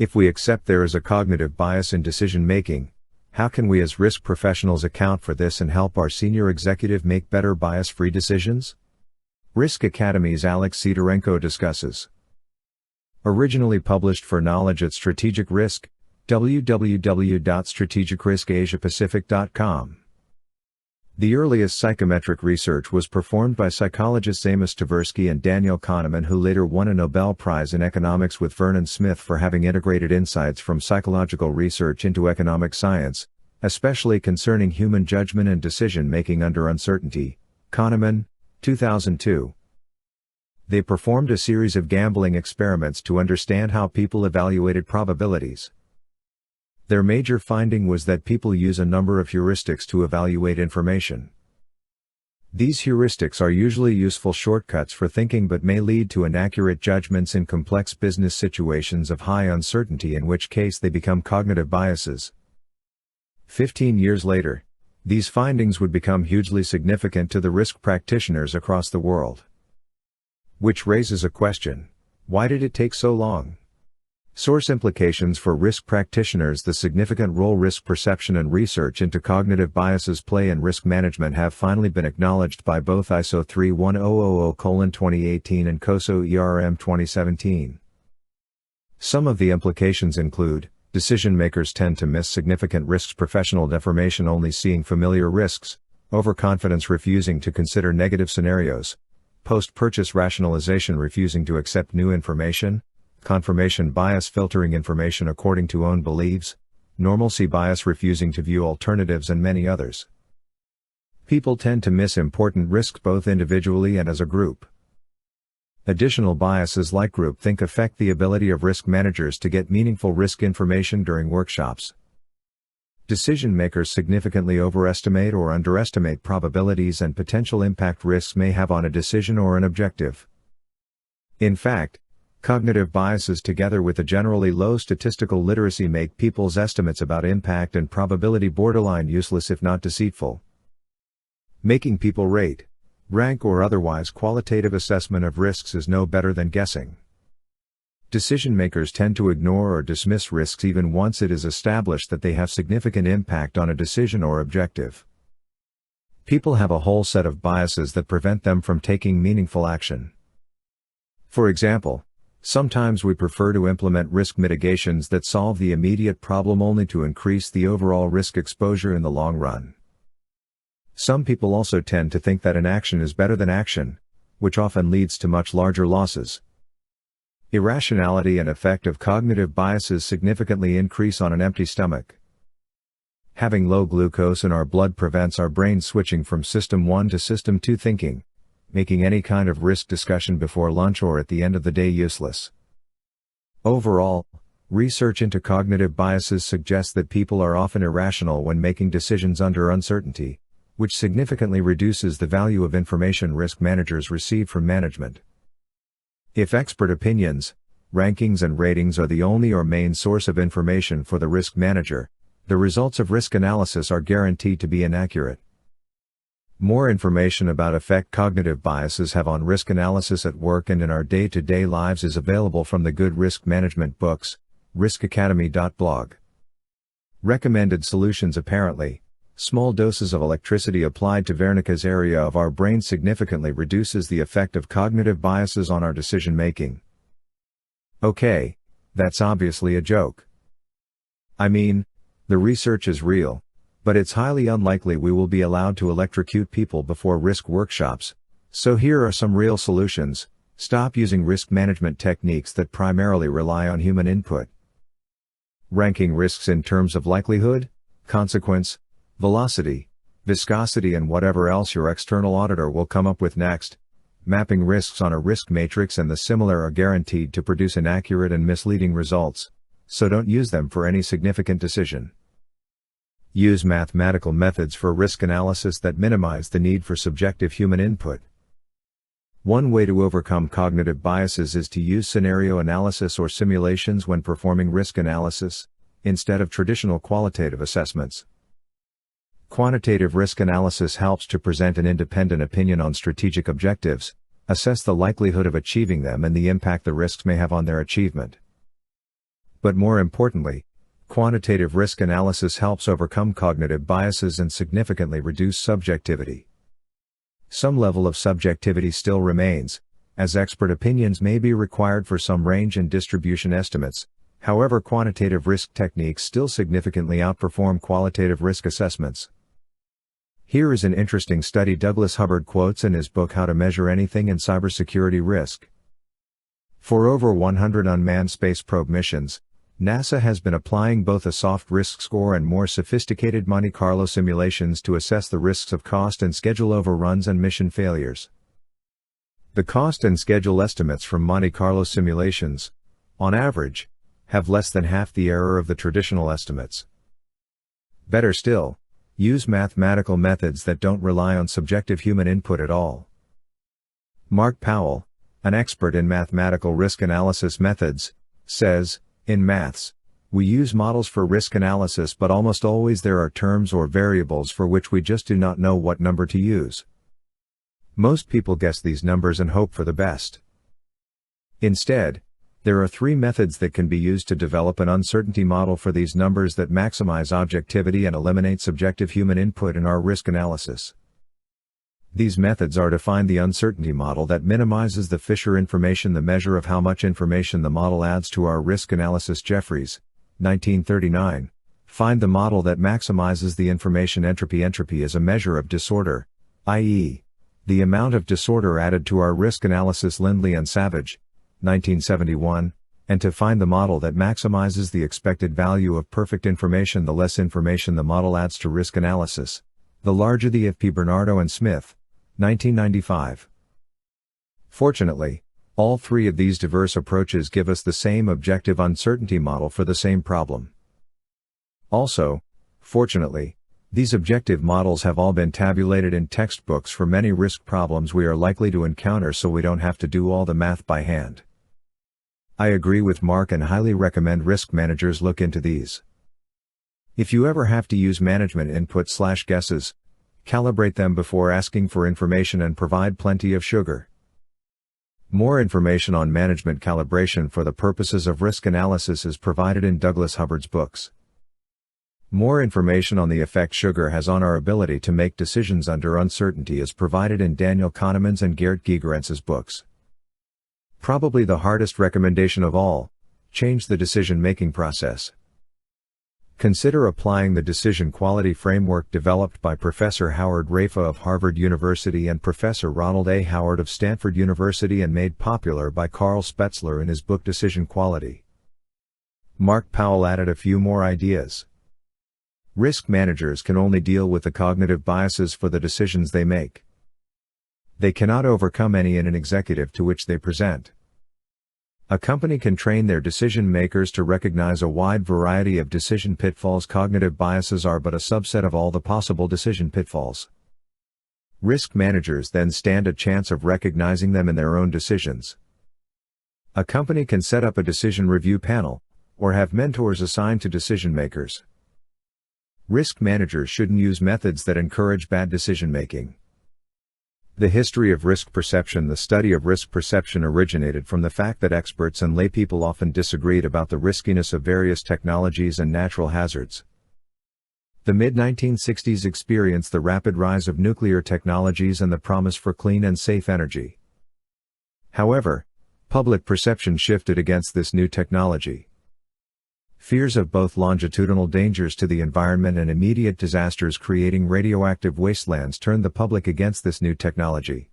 If we accept there is a cognitive bias in decision-making, how can we as risk professionals account for this and help our senior executive make better bias-free decisions? Risk Academy's Alex Sidorenko discusses. Originally published for Knowledge at Strategic Risk, www.strategicriscasiapacific.com. The earliest psychometric research was performed by psychologists Amos Tversky and Daniel Kahneman, who later won a Nobel Prize in Economics with Vernon Smith for having integrated insights from psychological research into economic science, especially concerning human judgment and decision-making under uncertainty. Kahneman, 2002. They performed a series of gambling experiments to understand how people evaluated probabilities. Their major finding was that people use a number of heuristics to evaluate information. These heuristics are usually useful shortcuts for thinking but may lead to inaccurate judgments in complex business situations of high uncertainty, in which case they become cognitive biases. 15 years later, these findings would become hugely significant to the risk practitioners across the world. Which raises a question: why did it take so long? Source implications for risk practitioners. The significant role risk perception and research into cognitive biases play in risk management have finally been acknowledged by both ISO 31000:2018 and COSO ERM 2017. Some of the implications include: decision makers tend to miss significant risks, professional deformation only seeing familiar risks, overconfidence refusing to consider negative scenarios, post-purchase rationalization refusing to accept new information, confirmation bias filtering information according to own beliefs, normalcy bias refusing to view alternatives, and many others. People tend to miss important risks both individually and as a group. Additional biases like groupthink affect the ability of risk managers to get meaningful risk information during workshops. Decision makers significantly overestimate or underestimate probabilities and potential impact risks may have on a decision or an objective. In fact, cognitive biases together with a generally low statistical literacy make people's estimates about impact and probability borderline useless if not deceitful. Making people rate, rank, or otherwise qualitative assessment of risks is no better than guessing. Decision makers tend to ignore or dismiss risks even once it is established that they have significant impact on a decision or objective. People have a whole set of biases that prevent them from taking meaningful action. For example, sometimes we prefer to implement risk mitigations that solve the immediate problem only to increase the overall risk exposure in the long run. Some people also tend to think that inaction is better than action, which often leads to much larger losses. Irrationality and effect of cognitive biases significantly increase on an empty stomach. Having low glucose in our blood prevents our brain switching from System 1 to System 2 thinking, making any kind of risk discussion before lunch or at the end of the day useless. Overall, research into cognitive biases suggests that people are often irrational when making decisions under uncertainty, which significantly reduces the value of information risk managers receive from management. If expert opinions, rankings, and ratings are the only or main source of information for the risk manager, the results of risk analysis are guaranteed to be inaccurate. More information about effect cognitive biases have on risk analysis at work and in our day-to-day lives is available from the Good Risk Management books, riskacademy.blog. Recommended solutions: apparently, small doses of electricity applied to Wernicke's area of our brain significantly reduces the effect of cognitive biases on our decision-making. Okay, that's obviously a joke. I mean, the research is real, but it's highly unlikely we will be allowed to electrocute people before risk workshops, so here are some real solutions. Stop using risk management techniques that primarily rely on human input. Ranking risks in terms of likelihood, consequence, velocity, viscosity, and whatever else your external auditor will come up with next. Mapping risks on a risk matrix and the similar are guaranteed to produce inaccurate and misleading results, so don't use them for any significant decision. Use mathematical methods for risk analysis that minimize the need for subjective human input. One way to overcome cognitive biases is to use scenario analysis or simulations when performing risk analysis, instead of traditional qualitative assessments. Quantitative risk analysis helps to present an independent opinion on strategic objectives, assess the likelihood of achieving them and the impact the risks may have on their achievement. But more importantly, quantitative risk analysis helps overcome cognitive biases and significantly reduce subjectivity. Some level of subjectivity still remains, as expert opinions may be required for some range and distribution estimates. However, quantitative risk techniques still significantly outperform qualitative risk assessments. Here is an interesting study Douglas Hubbard quotes in his book How to Measure Anything in Cybersecurity Risk. For over 100 unmanned space probe missions, NASA has been applying both a soft risk score and more sophisticated Monte-Carlo simulations to assess the risks of cost and schedule overruns and mission failures. The cost and schedule estimates from Monte-Carlo simulations, on average, have less than half the error of the traditional estimates. Better still, use mathematical methods that don't rely on subjective human input at all. Mark Powell, an expert in mathematical risk analysis methods, says, "In maths, we use models for risk analysis, but almost always there are terms or variables for which we just do not know what number to use. Most people guess these numbers and hope for the best. Instead, there are three methods that can be used to develop an uncertainty model for these numbers that maximize objectivity and eliminate subjective human input in our risk analysis. These methods are to find the uncertainty model that minimizes the Fisher information, the measure of how much information the model adds to our risk analysis. Jeffries, 1939. Find the model that maximizes the information entropy. Entropy is a measure of disorder, i.e., the amount of disorder added to our risk analysis. Lindley and Savage, 1971. And to find the model that maximizes the expected value of perfect information, the less information the model adds to risk analysis, the larger the FP. Bernardo and Smith, 1995. Fortunately, all three of these diverse approaches give us the same objective uncertainty model for the same problem. Also, fortunately, these objective models have all been tabulated in textbooks for many risk problems we are likely to encounter, so we don't have to do all the math by hand. I agree with Mark and highly recommend risk managers look into these. If you ever have to use management input/guesses, calibrate them before asking for information and provide plenty of sugar. More information on management calibration for the purposes of risk analysis is provided in Douglas Hubbard's books. More information on the effect sugar has on our ability to make decisions under uncertainty is provided in Daniel Kahneman's and Gert Gigerenz's books. Probably the hardest recommendation of all: change the decision-making process. Consider applying the decision quality framework developed by Professor Howard Rafa of Harvard University and Professor Ronald A. Howard of Stanford University and made popular by Carl Spetzler in his book Decision Quality. Mark Powell added a few more ideas. Risk managers can only deal with the cognitive biases for the decisions they make. They cannot overcome any in an executive to which they present. A company can train their decision makers to recognize a wide variety of decision pitfalls. Cognitive biases are but a subset of all the possible decision pitfalls. Risk managers then stand a chance of recognizing them in their own decisions. A company can set up a decision review panel, or have mentors assigned to decision makers. Risk managers shouldn't use methods that encourage bad decision making. The history of risk perception. The study of risk perception originated from the fact that experts and laypeople often disagreed about the riskiness of various technologies and natural hazards. The mid-1960s experienced the rapid rise of nuclear technologies and the promise for clean and safe energy. However, public perception shifted against this new technology. Fears of both longitudinal dangers to the environment and immediate disasters creating radioactive wastelands turned the public against this new technology.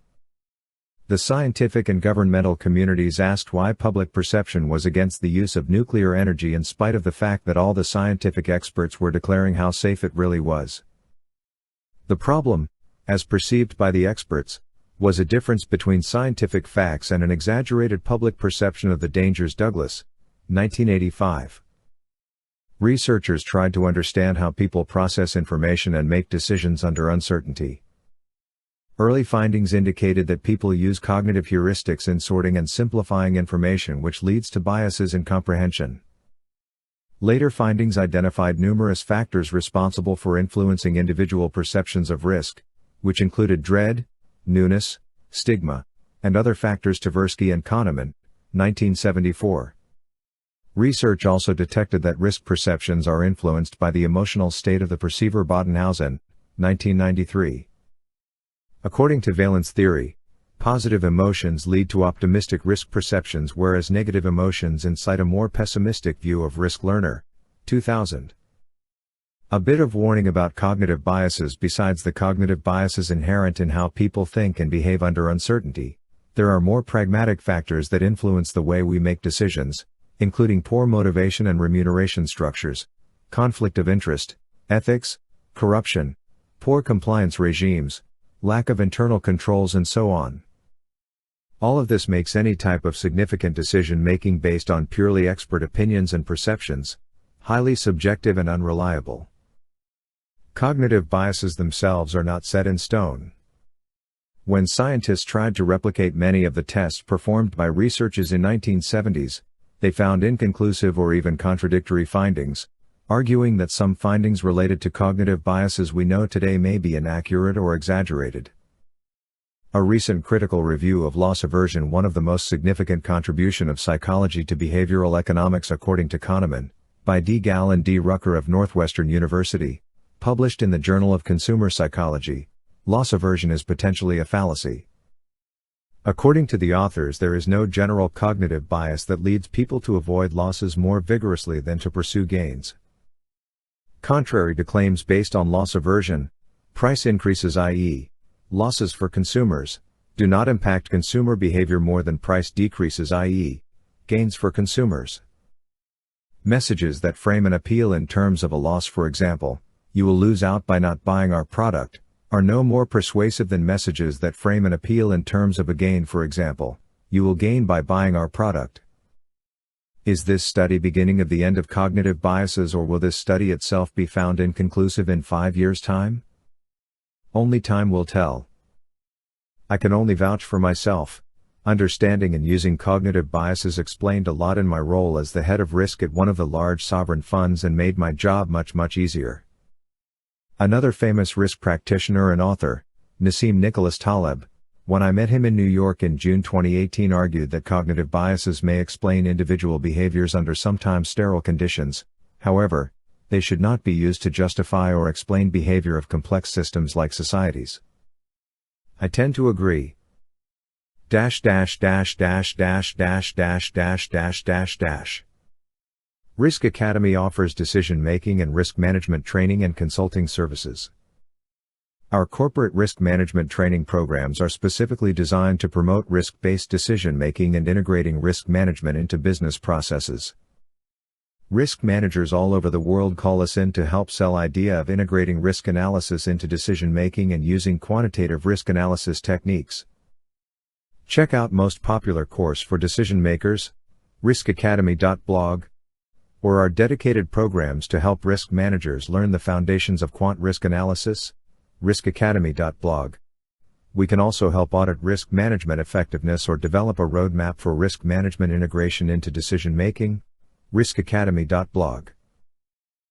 The scientific and governmental communities asked why public perception was against the use of nuclear energy in spite of the fact that all the scientific experts were declaring how safe it really was. The problem, as perceived by the experts, was a difference between scientific facts and an exaggerated public perception of the dangers. Douglas, 1985. Researchers tried to understand how people process information and make decisions under uncertainty. Early findings indicated that people use cognitive heuristics in sorting and simplifying information, which leads to biases in comprehension. Later findings identified numerous factors responsible for influencing individual perceptions of risk, which included dread, newness, stigma, and other factors. Tversky and Kahneman, 1974. Research also detected that risk perceptions are influenced by the emotional state of the perceiver. Bodenhausen, 1993. According to valence theory, positive emotions lead to optimistic risk perceptions whereas negative emotions incite a more pessimistic view of risk. Lerner, 2000. A bit of warning about cognitive biases. Besides the cognitive biases inherent in how people think and behave under uncertainty, there are more pragmatic factors that influence the way we make decisions, including poor motivation and remuneration structures, conflict of interest, ethics, corruption, poor compliance regimes, lack of internal controls and so on. All of this makes any type of significant decision making based on purely expert opinions and perceptions highly subjective and unreliable. Cognitive biases themselves are not set in stone. When scientists tried to replicate many of the tests performed by researchers in 1970s, they found inconclusive or even contradictory findings, arguing that some findings related to cognitive biases we know today may be inaccurate or exaggerated. A recent critical review of loss aversion, one of the most significant contribution of psychology to behavioral economics according to Kahneman, by D. Gall and D. Rucker of Northwestern University, published in the Journal of Consumer Psychology, loss aversion is potentially a fallacy. According to the authors, there is no general cognitive bias that leads people to avoid losses more vigorously than to pursue gains. Contrary to claims based on loss aversion, price increases, i.e., losses for consumers, do not impact consumer behavior more than price decreases, i.e., gains for consumers. Messages that frame an appeal in terms of a loss, for example, "You will lose out by not buying our product," are no more persuasive than messages that frame an appeal in terms of a gain, for example, "You will gain by buying our product." Is this study beginning of the end of cognitive biases, or will this study itself be found inconclusive in 5 years' time? Only time will tell. I can only vouch for myself. Understanding and using cognitive biases explained a lot in my role as the head of risk at one of the large sovereign funds and made my job much easier. Another famous risk practitioner and author, Nassim Nicholas Taleb, when I met him in New York in June 2018, argued that cognitive biases may explain individual behaviors under sometimes sterile conditions. However, they should not be used to justify or explain behavior of complex systems like societies. I tend to agree. Risk Academy offers decision-making and risk management training and consulting services. Our corporate risk management training programs are specifically designed to promote risk-based decision-making and integrating risk management into business processes. Risk managers all over the world call us in to help sell idea of integrating risk analysis into decision-making and using quantitative risk analysis techniques. Check out most popular course for decision makers, riskacademy.blog, or our dedicated programs to help risk managers learn the foundations of quant risk analysis, riskacademy.blog. We can also help audit risk management effectiveness or develop a roadmap for risk management integration into decision making, riskacademy.blog.